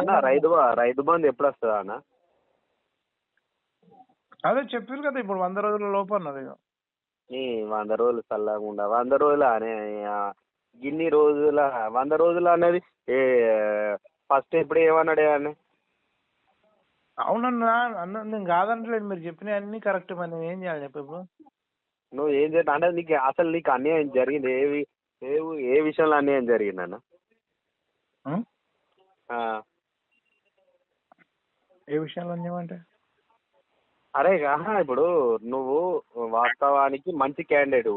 అన్న రైతు బంధు ఎప్పుడు వస్తుందా అన్న? అదే చెప్పారు కదా ఇప్పుడు 100 రోజుల లోపు అన్నది. 100 రోజులు చల్లకుండా 100 రోజుల అనే ఇన్ని రోజుల 100 రోజులు అనేది ఫస్ట్ ఎప్పుడు ఏమన్నాడే అని? అవునన్నా అన్న నేను కాదనట్లేదు, మీరు చెప్పిన అన్ని కరెక్ట్. మరి నేను ఏం చేయాలి చెప్పు ఇప్పుడు? నువ్వు ఏం చేస్తా అంటే నీకు అన్యాయం జరిగింది ఏ విషయంలో అన్యాయం జరిగిందన్న? ఏ విషయంలో అన్యాయమంటే? అరే ఇప్పుడు నువ్వు వాస్తవానికి మంచి క్యాండిడేట్,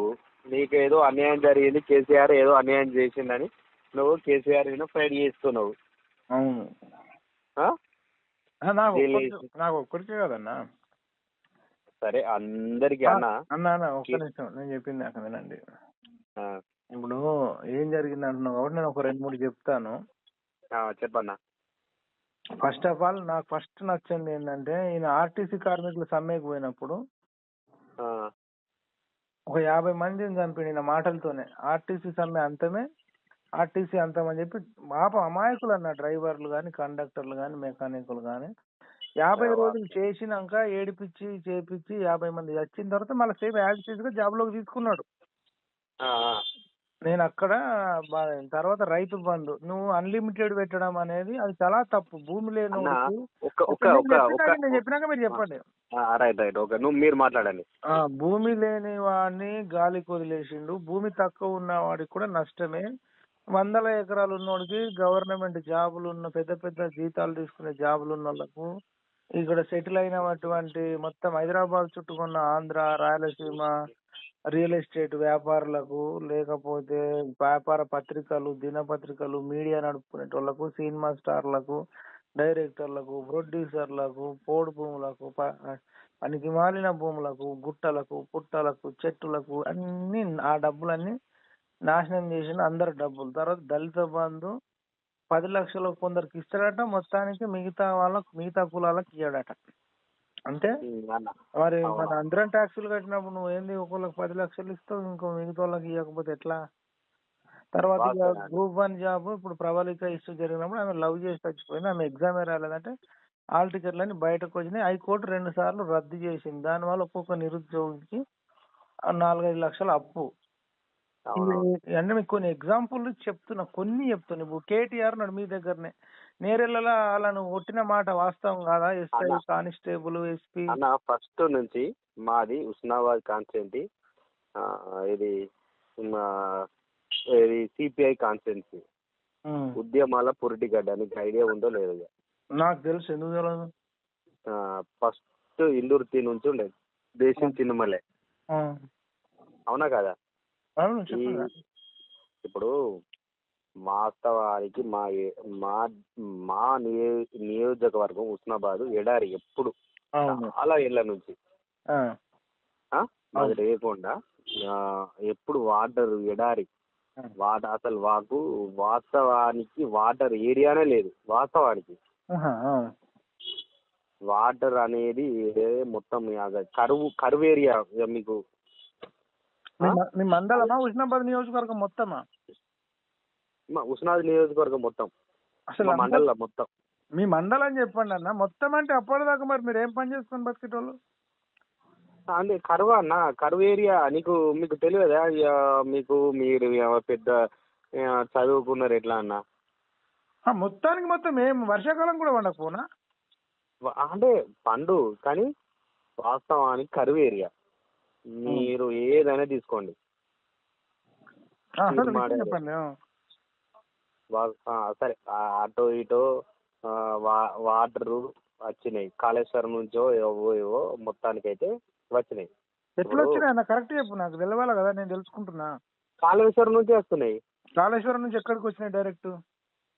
నీకు ఏదో అన్యాయం జరిగింది, కేసీఆర్ ఏదో అన్యాయం చేసిందని నువ్వు కేసీఆర్ ఫైట్ చేస్తున్నావు. అవును, నాకు ఒక్కరికే కదన్నా. సరే అందరికి అన్న ఒక్క నిమిషం, నేను చెప్పింది అక్కడ వినండి. ఇప్పుడు ఏం జరిగింది అంటున్నావు కాబట్టి నేను ఒక 2-3 చెప్తాను. చెప్పన్నా. ఫస్ట్ ఆఫ్ ఆల్ నాకు ఫస్ట్ నచ్చింది ఏంటంటే, ఈయన ఆర్టీసీ కార్మికులు సమ్మెకు పోయినప్పుడు ఒక 50 మందిని చంపిన మాటలతోనే ఆర్టీసీ సమ్మె అంతమే, ఆర్టీసీ అంతమని చెప్పి అమాయకులు అన్న డ్రైవర్లు కానీ, కండక్టర్లు కానీ, మెకానికులు కానీ 50 రోజులు చేసినాక ఏడిపించి చేపించి 50 మంది వచ్చిన తర్వాత మళ్ళీ సేమ్ యాక్టివ్ గా జాబ్ లోకి తీసుకున్నాడు. నేను అక్కడ తర్వాత రైతు బంధు నువ్వు అన్లిమిటెడ్ పెట్టడం అనేది అది చాలా తప్పు. భూమి లేని చెప్పినాక మీరు చెప్పండి. మీరు మాట్లాడండి. భూమి లేని వాడిని గాలికి వదిలేసిండు, భూమి తక్కువ ఉన్న వాడికి కూడా నష్టమే. 100 ఎకరాలు ఉన్నోడికి గవర్నమెంట్ జాబులు ఉన్న పెద్ద పెద్ద జీతాలు తీసుకునే జాబులు ఉన్న వాళ్ళకు, ఇక్కడ సెటిల్ అయినటువంటి మొత్తం హైదరాబాద్ చుట్టుకున్న ఆంధ్ర, రాయలసీమ రియల్ ఎస్టేట్ వ్యాపారులకు, లేకపోతే వ్యాపార పత్రికలు, దినపత్రికలు, మీడియా నడుపుకునే వాళ్ళకు, సినిమా స్టార్లకు, డైరెక్టర్లకు, ప్రొడ్యూసర్లకు, పోడు భూములకు, పనికి మాలిన భూములకు, గుట్టలకు, పుట్టలకు, చెట్టులకు అన్ని ఆ డబ్బులన్నీ నాశనం చేసిన అందరు డబ్బులు. తర్వాత దళిత బంధు 10 లక్షలు కొందరికి ఇస్తాడట, మొత్తానికి మిగతా కులాలకు ఇయ్యాడట. అంటే మరి మన అందరం ట్యాక్సులు కట్టినప్పుడు నువ్వు ఏంది ఒకళ్ళకి 10 లక్షలు ఇస్తావు, ఇంకో మిగతా వాళ్ళకి ఇవ్వకపోతే ఎట్లా? తర్వాత గ్రూప్ 1 జాబ్ ఇప్పుడు ప్రబలిక ఇష్యూ జరిగినప్పుడు ఆమె లవ్ చేసి చచ్చిపోయింది, ఆమె ఎగ్జామే రాలేదంటే ఆల్ టికెట్లన్నీ బయటకు వచ్చినాయి. హైకోర్టు 2 సార్లు రద్దు చేసింది. దానివల్ల ఒక్కొక్క నిరుద్యోగికి 4-5 లక్షల అప్పు. అంటే మీకు కొన్ని ఎగ్జాంపుల్ చెప్తున్నా. ఇప్పుడు కేటీఆర్ నాడు మీ దగ్గరనే నేరెళ్ళలా వాళ్ళను కొట్టిన మాట వాస్తవం కాదా? ఎస్ఐ, కానిస్టేబుల్, ఎస్పీ ఫస్ట్ నుంచి మాది ఉస్నాబాద్ కాన్స్టిట్యూన్సీ, ఇది సిపిఐ కాన్స్టిట్యూన్సీ, ఉద్యమాల పురిటిగడ్డ. నీకు ఐడియా ఉందో లేదో? నాకు తెలుసు, ఎందుకు తెలియదు? ఫస్ట్ ఇందుర్తి నుంచి ఉండేది దేశం చిన్నమలే, అవునా కదా? ఇప్పుడు వాస్తవానికి మా నియోజకవర్గం ఉస్నాబాద్ ఎడారి ఎప్పుడు చాలా ఏళ్ళ నుంచి మాది లేకుండా ఎప్పుడు వాటర్ ఎడారి, అసలు వాస్తవానికి వాటర్ ఏరియానే లేదు. వాస్తవానికి వాటర్ అనేది మొత్తం కరువు ఏరియా. మీకు మీ మండలమా ఉస్నాబాద్ నియోజకవర్గం మొత్తమా? ఉస్నాబాద్ నియోజకవర్గం మొత్తం, అసలు మండలం మొత్తం. మీ మండలం చెప్పండి అన్న. మొత్తం అంటే అప్పటిదాకా మరి మీరు ఏం పని చేసుకొని బతికేటోళ్ళు? అంటే కరువు అన్న, కరువు ఏరియా. మీకు తెలియదా? మీరు పెద్ద చదువుకున్నారు ఎట్లా అన్న? మొత్తానికి మొత్తం ఏం వర్షాకాలం కూడా పండకపోనా? అంటే పండు, కానీ వాస్తవానికి కరువు ఏరియా. మీరు ఏదైనా తీసుకోండి. సరే అటో ఇటో వాటర్ వచ్చినాయి, కాళేశ్వరం నుంచో ఏవో మొత్తానికి అయితే వచ్చినాయి. ఎట్లా వచ్చినాయి కరెక్ట్ చెప్పు, నాకు తెలవాలి కదా, నేను తెలుసుకుంటున్నా. కాళేశ్వరం నుంచి వస్తున్నాయి. కాళేశ్వరం నుంచి ఎక్కడికి వచ్చినాయి? డైరెక్ట్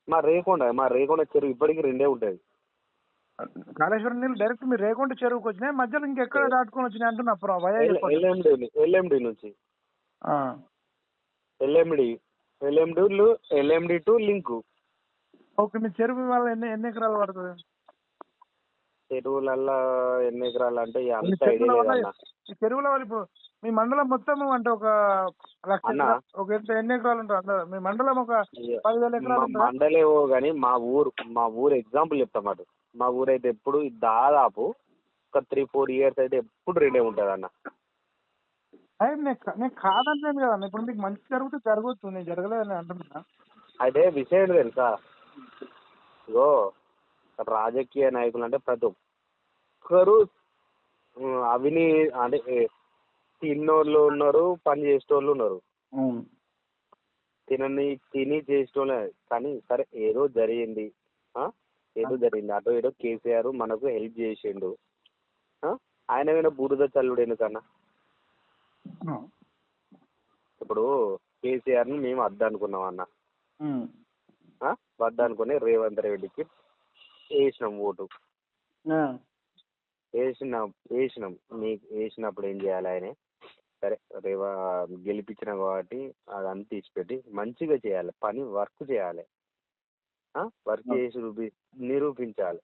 మా రేకొండ చెరువు ఇప్పటికి 2 ఉంటుంది. కాళేశ్వరం నీళ్ళు డైరెక్ట్ మీరు రేకొండ చెరువుకి వచ్చినాయి, మధ్యలో ఇంకెక్కడ దాటుకొని వచ్చినాయి అంటున్నా? ఎల్ఎండి నుంచి ఎల్ఎండి టు లింక్. ఓకే, మీ చెరువు వల్ల ఎన్ని ఎకరాలు పడుతుంది? చెరువులలో ఎన్ని ఎకరాలు అంటే చెరువుల వల్ల ఇప్పుడు మీ మండలం మొత్తం అంటే ఒక లక్ష అన్న ఒక ఎన్ని ఎకరాలు ఉంటుంది అందరూ మీ మండలం ఒక 10,000 ఎకరాలు ఉంటుందా? మండలేవో కానీ మా ఊరు ఎగ్జాంపుల్ చెప్తామాట. మా ఊరు అయితే ఎప్పుడు దాదాపు ఒక 3-4 ఇయర్స్ అయితే ఎప్పుడు రెండే ఉంటుంది అన్న. అయ్యి నేను కాదన్నాను కదా ఇప్పుడు మీకు మంచి జరిగితే జరగవచ్చు, నేను జరగలేదని అంటున్నా. అయితే విషయం ఏంటి తెలుసా, ఇగో రాజకీయ నాయకులు అంటే ప్రతి ఒక్కరు అంటే తిన్నోళ్ళు ఉన్నారు, పని చేసేటోళ్ళు ఉన్నారు. తిని చేసేటోళ్ళే. కానీ సరే ఏదో జరిగింది, అటో ఏదో కేసీఆర్ మనకు హెల్ప్ చేసిండు. ఆయన మీద బురద చల్లుడు ఎందుకన్నా? ఇప్పుడు కేసీఆర్ని మేము వద్దనుకున్నాం అన్న, వద్దనుకుని రేవంత్ రెడ్డికి వేసినాం ఓటు. వేసినాం మీకు వేసినప్పుడు ఏం చేయాలి? ఆయన సరే గెలిపించినాం కాబట్టి అదంతా తీసిపెట్టి మంచిగా చేయాలి, పని వర్క్ చేయాలి, వర్క్ చేసి నిరూపించాలి.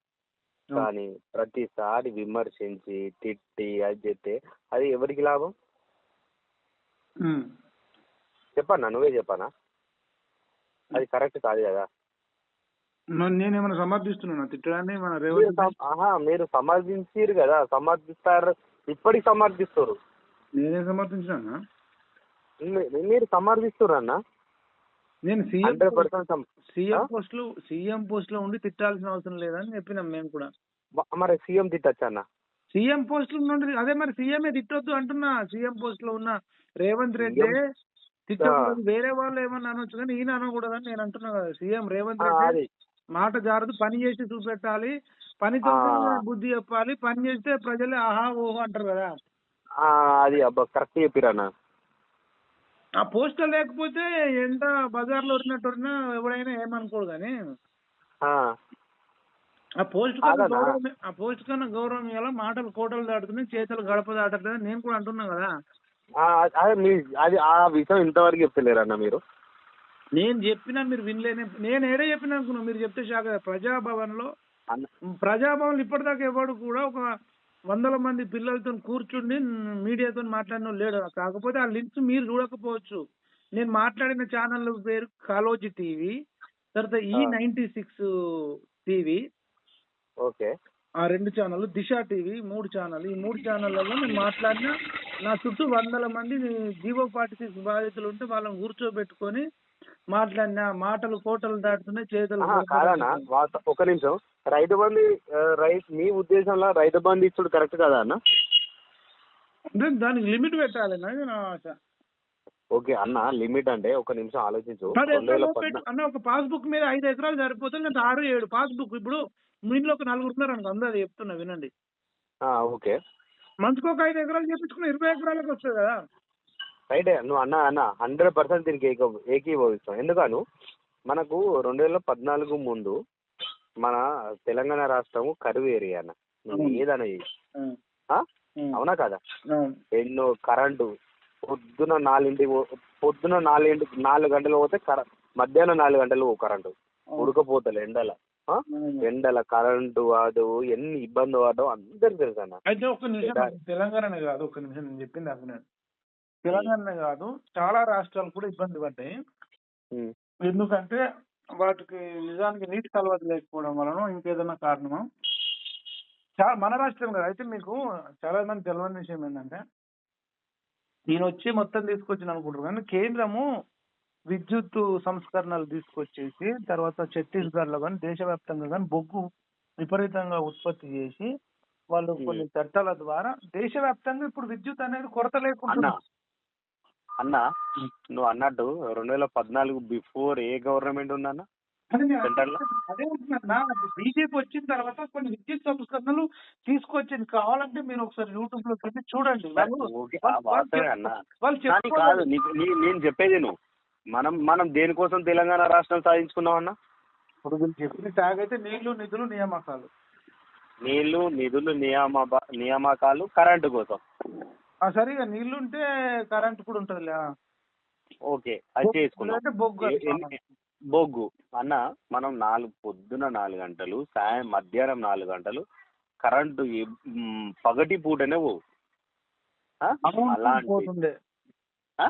కానీ ప్రతిసారి విమర్శించి తిట్టి అది చెప్తే అది ఎవరికి లాభం? చెప్పన్నా, నువ్వే చెప్పనా? అది కరెక్ట్ కాదు కదా. నేనేమైనా సమర్థిస్తున్నాను తిట్టడాన్ని? మీరు సమర్థించారు కదా, సమర్థిస్తారు, ఇప్పటికి సమర్థిస్తారు. నేనే సమర్థించానా? మీరు సమర్థిస్తారు అన్న. నేను 100% సీఎం పోస్ట్ లో ఉండి తిట్టాల్సిన అవసరం లేదని చెప్పినాం మేము కూడా. మరి సీఎం తిట్టచ్చు అన్న? సీఎం పోస్ట్ లో నుండి అదే మరి సీఎంఏ తిట్టొద్దు అంటున్నా. సీఎం పోస్ట్ లో ఉన్న రేవంత్ రెడ్డి తిట్టకూడదు, వేరే వాళ్ళు ఏమన్నా అనొచ్చు కానీ ఈయన అనకూడదని నేను అంటున్నా కదా. సీఎం రేవంత్ రెడ్డి మాట జారదు, పని చేసి చూపెట్టాలి, పనితో బుద్ధి చెప్పాలి, పని చేస్తే ప్రజలే ఆహా ఓహో అంటారు కదా. అది అబ్బా కరెక్ట్ చెప్పిరన్నా. ఆ పోస్టర్ లేకపోతే ఎంత బజార్లో ఉరినట్టున్నా ఎవడైనా ఏమనుకోడు కానీ ఆ పోస్ట్ కన్నా గౌరవం ఇవ్వాలా. మాటలు కోటలు దాటుతున్నాయి, చేతులు గడప దాటట్లేదు నేను కూడా అంటున్నా కదా. అది ఆ విషయం ఇంతవరకు చెప్తలేరన్న మీరు. నేను చెప్పినా మీరు వినలేని. నేను ఏడే చెప్పిన అనుకున్నా, మీరు చెప్తే షాక్. ప్రజాభవన్ ఇప్పటిదాకా ఎవడు కూడా ఒక 100 మంది పిల్లలతో కూర్చుండి మీడియాతో మాట్లాడిన లేడు. కాకపోతే ఆ లింక్స్ మీరు చూడకపోవచ్చు. నేను మాట్లాడిన ఛానల్ పేరు కాలోజీ టీవీ, తర్వాత E96 టీవీ, ఓకే, ఆ 2 ఛానల్, దిశ టీవీ 3 ఛానల్. ఈ 3 ఛానళ్లలో నేను మాట్లాడిన నా చుట్టూ 100 మంది జీవో 46 బాధితులు ఉంటే వాళ్ళని కూర్చోబెట్టుకొని మాట్లాడిన మాటలు కోటలు దాటుతున్నాయి, చేతులు. కాదన్నా ఒక నిమిషం. రైతు బంధు మీ ఉద్దేశంలో రైతు బంధు ఇచ్చుడు కరెక్ట్ కదా అన్న? అంటే దానికి లిమిట్ పెట్టాలి నా ఆశ. ఓకే అన్న, లిమిట్ అంటే ఒక నిమిషం ఆలోచించు. అన్న ఒక పాస్బుక్ మీద 5 ఎకరాలు సరిపోతుంది, అంటే 6-7 పాస్బుక్. ఇప్పుడు మీ ఇంట్లో ఒక 4 ఉన్నారు అనుకో, అందరూ చెప్తున్నా వినండి. ఓకే, మంచికి ఒక 5 ఎకరాలు చేపించుకుని 20 ఎకరాలకు వస్తుంది కదా. రైటే నువ్వు అన్న 100% దీనికి ఏకీభవిస్తాం. ఎందుకను మనకు 2014 ముందు మన తెలంగాణ రాష్ట్రం కరువు ఏరియా అన్న. నువ్వు ఏదన్నా అవునా కదా? ఎన్నో కరెంటు పొద్దున 4 గంటలు పోతే మధ్యాహ్నం 4 గంటలు కరెంటు, ఉడకపోతలు ఎండల కరెంటు వాడు ఎన్ని ఇబ్బంది వాడో అందరికి తెలుసు అన్న. అయితే ఒక్క నిమిషం, తెలంగాణనే కాదు, ఒక్క నిమిషం నేను చెప్పింది అర్థం. తెలంగాణ కాదు, చాలా రాష్ట్రాలు కూడా ఇబ్బంది పడ్డాయి. ఎందుకంటే వాటికి నిజానికి నీటి కలవత లేకపోవడం వలన ఇంకేదైనా కారణమా? మన రాష్ట్రం కదా. అయితే మీకు చాలా మంది తెలియని విషయం ఏంటంటే, ఈయన వచ్చి మొత్తం తీసుకొచ్చిన అనుకుంటారు కానీ కేంద్రము విద్యుత్ సంస్కరణలు తీసుకొచ్చేసి తర్వాత ఛత్తీస్గఢ్లో కానీ దేశవ్యాప్తంగా కానీ బొగ్గు విపరీతంగా ఉత్పత్తి చేసి వాళ్ళు కొన్ని చట్టాల ద్వారా దేశవ్యాప్తంగా ఇప్పుడు విద్యుత్ అనేది కొరత లేకుండా. అన్న నువ్వు అన్నట్టు 2014 బిఫోర్ ఏ గవర్నమెంట్ ఉందన్న సెంట్రల్? అదే ఉంటుందన్న, బీజేపీ వచ్చిన తర్వాత కొన్ని విద్యుత్ సంస్కరణలు తీసుకొచ్చింది. కావాలంటే మీరు ఒకసారి యూట్యూబ్ లో పెట్టి చూడండి. కాదు నేను చెప్పేది నువ్వు, మనం దేనికోసం తెలంగాణ రాష్ట్రం సాధించుకున్నాం అన్న? ఇప్పుడు మీరు చెప్పిన ట్యాగ్ అయితే నీళ్లు నిధులు నియామకాలు. నీళ్లు నిధులు నియామకాలు కరెంటు కోసం. సరిగా నీళ్లుంటే కరెంట్ కూడా ఉంటుందిలే. ఓకే, అది చేసుకున్నాం. బొగ్గు అన్న మనం పొద్దున 4 గంటలు, మధ్యాహ్నం 4 గంటలు కరెంటు పగటి పూటనే పోవు. అలాంటి పోతుండే ఆ?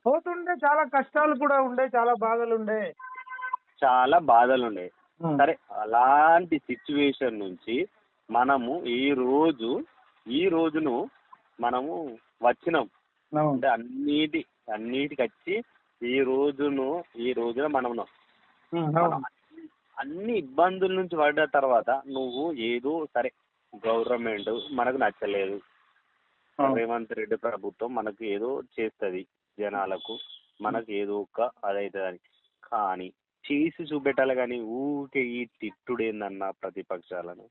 పోతుండే చాలా కష్టాలు కూడా ఉండే, చాలా బాధలు ఉండే. చాలా బాధలు ఉండే. సరే, అలాంటి సిచ్యువేషన్ నుంచి మనము ఈ రోజును మనము వచ్చినాం అంటే అన్నిటికి వచ్చి ఈ రోజున మనం ఉన్నాం. మనం అన్ని ఇబ్బందుల నుంచి పడ్డ తర్వాత నువ్వు ఏదో సరే గవర్నమెంట్ మనకు నచ్చలేదు, రేవంత్ రెడ్డి ప్రభుత్వం మనకు ఏదో చేస్తుంది జనాలకు, మనకు ఏదో ఒక అదైతుందని, కానీ చేసి చూపెట్టాలి. కానీ ఊరికే ఈ తిట్టుడేందన్న ప్రతిపక్షాలను.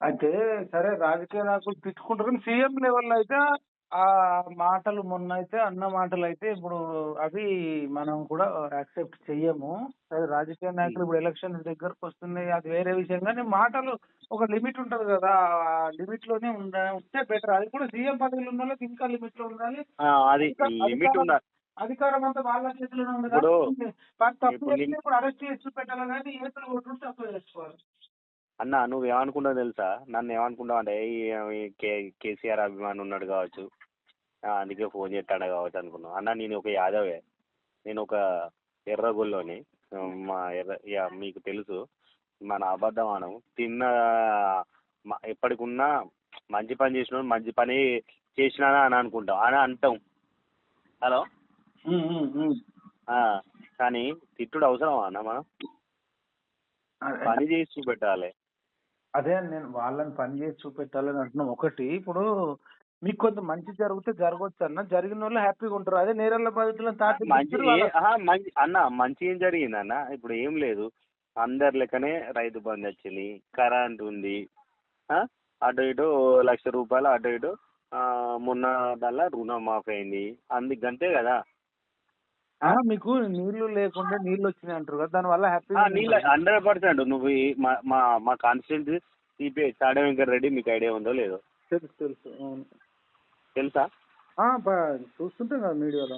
అయితే సరే రాజకీయ నాయకులు తిట్టుకుంటారు, కానీ సీఎం లెవెల్లో అయితే ఆ మాటలు మొన్న అయితే అన్న మాటలు అయితే ఇప్పుడు అవి మనం కూడా యాక్సెప్ట్ చెయ్యము. సరే రాజకీయ నాయకులు ఇప్పుడు ఎలక్షన్ దగ్గరకు వస్తున్నాయి, అది వేరే విషయం. కానీ మాటలు ఒక లిమిట్ ఉంటది కదా, ఆ లిమిట్ లోనే ఉంటే బెటర్. అది కూడా సీఎం పదవిలో ఉన్న వాళ్ళకి ఇంకా లిమిట్ లో ఉండాలి. అది లిమిట్ ఉండాలి. అధికారం అంతా వాళ్ళ చేతిలోనే ఉంది కదా. తప్పు చేస్తే ఇప్పుడు అరెస్ట్ చేసి చూపెట్టాలి, కానీ ఏతులు కొట్టుంటే తప్పు చేసుకోవాలి. అన్న నువ్వేమనుకుంటావు తెలుసా? నన్ను ఏమనుకుంటావు అంటే కేసీఆర్ అభిమాని ఉన్నాడు కావచ్చు, అందుకే ఫోన్ చేస్తాడు కావచ్చు అనుకున్నావు. అన్న నేను ఒక యాదవే, నేను ఒక ఎర్రగొల్లోని. మీకు తెలుసు మన అబద్ధమానం ఎప్పటికున్నా మంచి పని చేసిన మంచి పని చేసినా అని అనుకుంటాం అని అంటాం. హలో, కానీ తిట్టుడు అవసరమా అన్న? మనం పని చేసి చూపెట్టాలి. అదే నేను వాళ్ళని పని చేసి చూపెట్టాలని అంటున్నాం. ఒకటి ఇప్పుడు మీకు కొంత మంచి జరిగితే జరగవచ్చు అన్న, జరిగిన వాళ్ళు హ్యాపీగా ఉంటారు. అదే నేరళ్ళ బాధితులను మంచి ఏం జరిగింది అన్న? ఇప్పుడు ఏం లేదు, అందరి లెక్కనే రైతు బంధు వచ్చింది, కరెంట్ ఉంది, అటు ఇటు ₹1,00,000 అటు ఇటు మొన్న దానిలో రుణమాఫీ అయింది, అందుకంతే కదా. మీకు నీళ్లు లేకుండా నీళ్ళు వచ్చినాయి అంటారు కదా, దాని వల్ల హ్యాపీ. నీళ్ళు 100%. నువ్వు మా కాన్స్టిట్యూన్సీ సిపిఐ చాడ వెంకట రెడ్డి, మీకు ఐడియా ఉందో లేదో? తెలుసు. తెలుసా? చూస్తుంటాం కదా మీడియాలో.